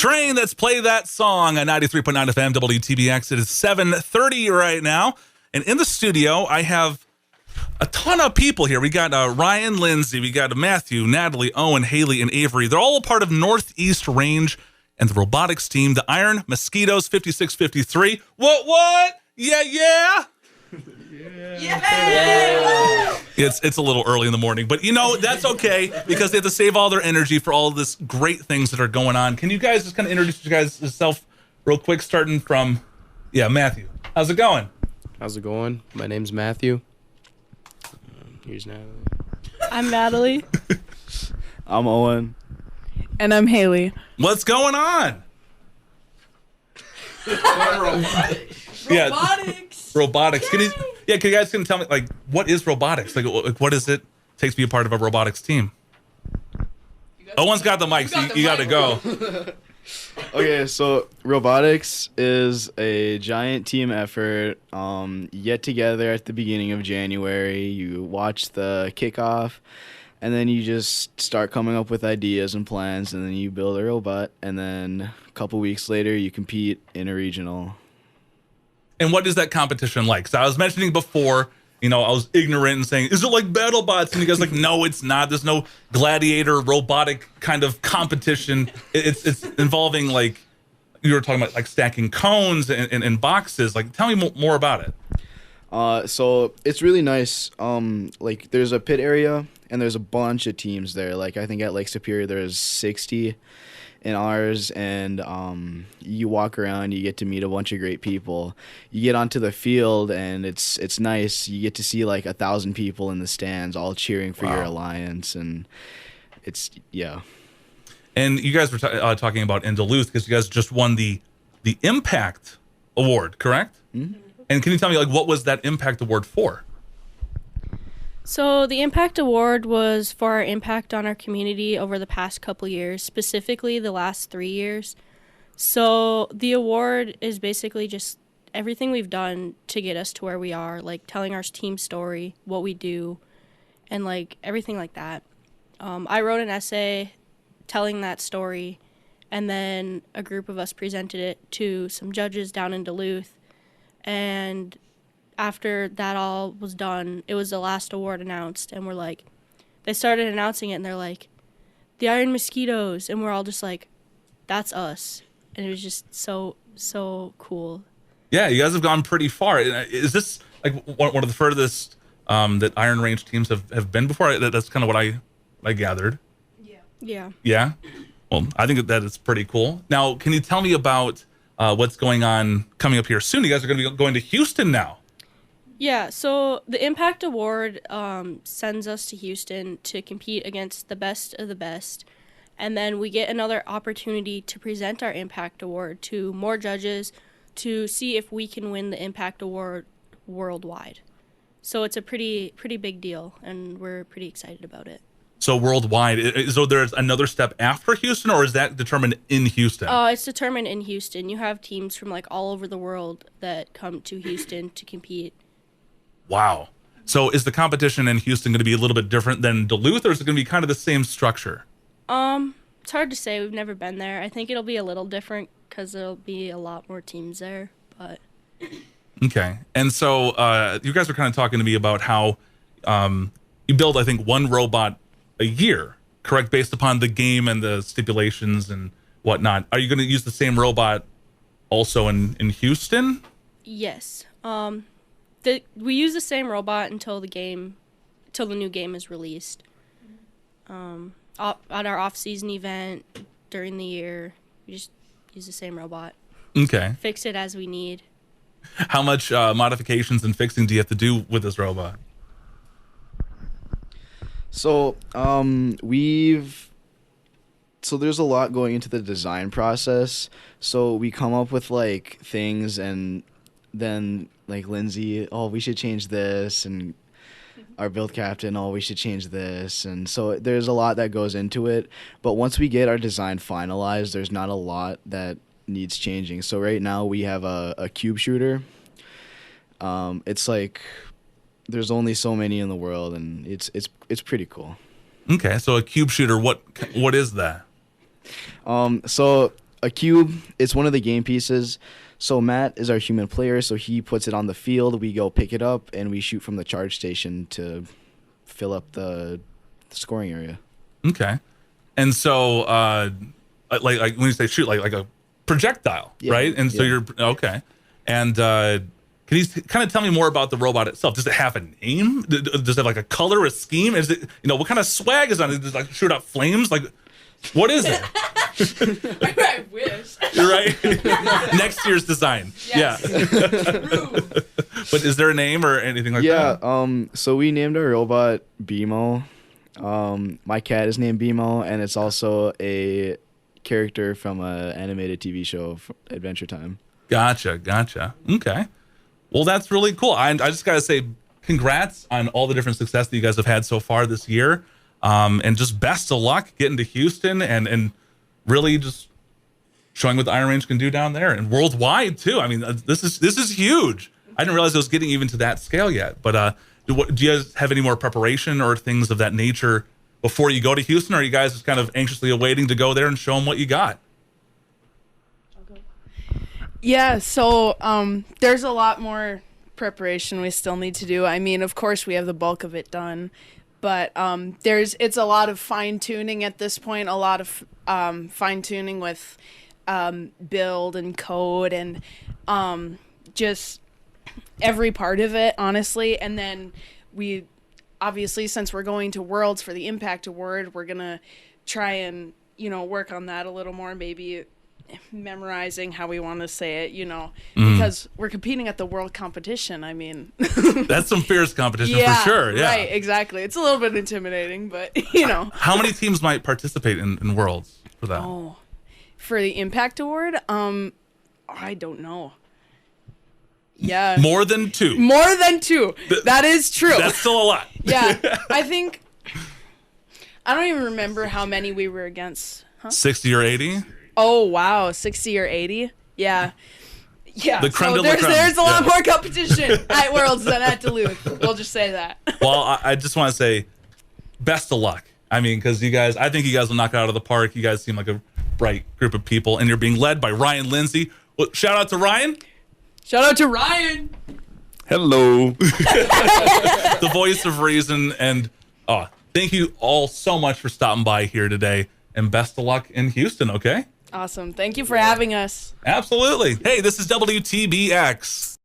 Train, that's Play That Song on 93.9 FM WTBX. It is 7:30 right now. And in the studio, I have a ton of people here. We got Ryan, Lindsay, we got Matthew, Natalie, Owen, Haley, and Avery. They're all a part of Northeast Range and the robotics team, the Iron Mosquitoes 5653. What? Yeah. It's a little early in the morning, but that's okay because they have to save all their energy for all this great things that are going on. Can you guys just kind of introduce yourself real quick, starting from, Matthew. How's it going? How's it going? My name's Matthew. Here's Natalie. I'm Natalie. I'm Owen. And I'm Haley. What's going on? Robotics. Can you guys tell me, like, what is robotics? Like, what is it takes to be a part of a robotics team? Owen's got the mic, so you got to go. Okay, so robotics is a giant team effort. You get together at the beginning of January, you watch the kickoff, and then you just start coming up with ideas and plans, and then you build a robot, and then a couple weeks later, you compete in a regional. And what is that competition like? So I was mentioning before, I was ignorant and saying, is it like BattleBots? And you guys are like, no, it's not. There's no gladiator robotic kind of competition. It's involving, like, you were talking about, like, stacking cones and boxes. Like, tell me more about it. So it's really nice. Like, there's a pit area and there's a bunch of teams there. Like, I think at Lake Superior there's 60 in ours, and you walk around, you get to meet a bunch of great people. You get onto the field, and it's nice. You get to see like 1,000 people in the stands, all cheering for your alliance, and yeah. And you guys were talking about in Duluth because you guys just won the Impact Award, correct? Mm-hmm. And can you tell me, like, what was that Impact Award for? So the Impact Award was for our impact on our community over the past couple years, specifically the last 3 years. So the award is basically just everything we've done to get us to where we are, like telling our team story, what we do, and like everything like that. I wrote an essay telling that story, and then a group of us presented it to some judges down in Duluth, and after that all was done, it was the last award announced, and they started announcing it, and they're like, the Iron Mosquitoes, and we're all just like, that's us. And it was just so cool. Yeah, you guys have gone pretty far. Is this like one of the furthest that Iron Range teams have been before? That's kind of what I gathered. Yeah. Well, I think that is pretty cool. Now, can you tell me about what's going on coming up here soon? You guys are going to be going to Houston now. Yeah, so the Impact Award sends us to Houston to compete against the best of the best, and then we get another opportunity to present our Impact Award to more judges to see if we can win the Impact Award worldwide. So it's a pretty big deal, and we're pretty excited about it. So worldwide, so there's another step after Houston, or is that determined in Houston? It's determined in Houston. You have teams from like all over the world that come to Houston to compete. Wow. So is the competition in Houston going to be a little bit different than Duluth, or is it going to be kind of the same structure? It's hard to say. We've never been there. I think it'll be a little different because there'll be a lot more teams there, but... Okay. And so you guys were kind of talking to me about how you build, I think, one robot a year, correct, based upon the game and the stipulations and whatnot. Are you going to use the same robot also in Houston? Yes. We use the same robot until the new game is released. At our off-season event during the year, we just use the same robot. Okay. Fix it as we need. How much modifications and fixing do you have to do with this robot? So there's a lot going into the design process. So we come up with like things, and then like Lindsay, oh, we should change this, and our build captain, oh, we should change this. And so there's a lot that goes into it. But once we get our design finalized, there's not a lot that needs changing. So right now we have a cube shooter. It's like there's only so many in the world, and it's pretty cool. Okay, so a cube shooter, what is that? So a cube. It's one of the game pieces. So Matt is our human player, so he puts it on the field. We go pick it up, and we shoot from the charge station to fill up the scoring area. Okay. And so, like when you say shoot, like a projectile, Yeah, right? And so yeah. you're okay. And can you kind of tell me more about the robot itself? Does it have a name? Does it have like a color, a scheme? Is it, what kind of swag is on it? Does it like shoot out flames? Like, what is it? I wish. You're right. Next year's design. Yes. Yeah. But is there a name or anything like Yeah. that? So we named our robot BMO. My cat is named BMO, and it's also a character from an animated TV show, Adventure Time. Gotcha. Okay. Well, that's really cool. I just got to say congrats on all the different success that you guys have had so far this year. And just best of luck getting to Houston and really just showing what the Iron Range can do down there and worldwide too. I mean, this is huge. I didn't realize it was getting even to that scale yet. But do you guys have any more preparation or things of that nature before you go to Houston? Or are you guys just kind of anxiously awaiting to go there and show them what you got? Yeah, so there's a lot more preparation we still need to do. I mean, of course, we have the bulk of it done, but it's a lot of fine tuning at this point. A lot of fine tuning with build and code and just every part of it, honestly. And then we obviously, since we're going to Worlds for the Impact Award, we're gonna try and work on that a little more, maybe memorizing how we want to say it, because we're competing at the world competition. I mean, That's some fierce competition for sure. Yeah. Right, exactly. It's a little bit intimidating, but How many teams might participate in Worlds for that? Oh, for the Impact Award, I don't know. Yeah, More than two. more than two. That is true. That's still a lot. Yeah, I think I don't even remember how many we were against. Huh? 60 or 80? Oh wow, 60 or 80? Yeah. Yeah. The creme de la there's creme. there's a lot Yeah. more competition at Worlds than at Duluth. We'll just say that. Well, I just want to say best of luck. I mean, because I think you guys will knock it out of the park. You guys seem like a bright group of people, and you're being led by Ryan Lindsay. Well, shout out to Ryan, Shout out to Ryan. Hello. the voice of reason. And thank you all so much for stopping by here today. And best of luck in Houston, okay? Awesome. Thank you for having us. Absolutely. Hey, this is WTBX.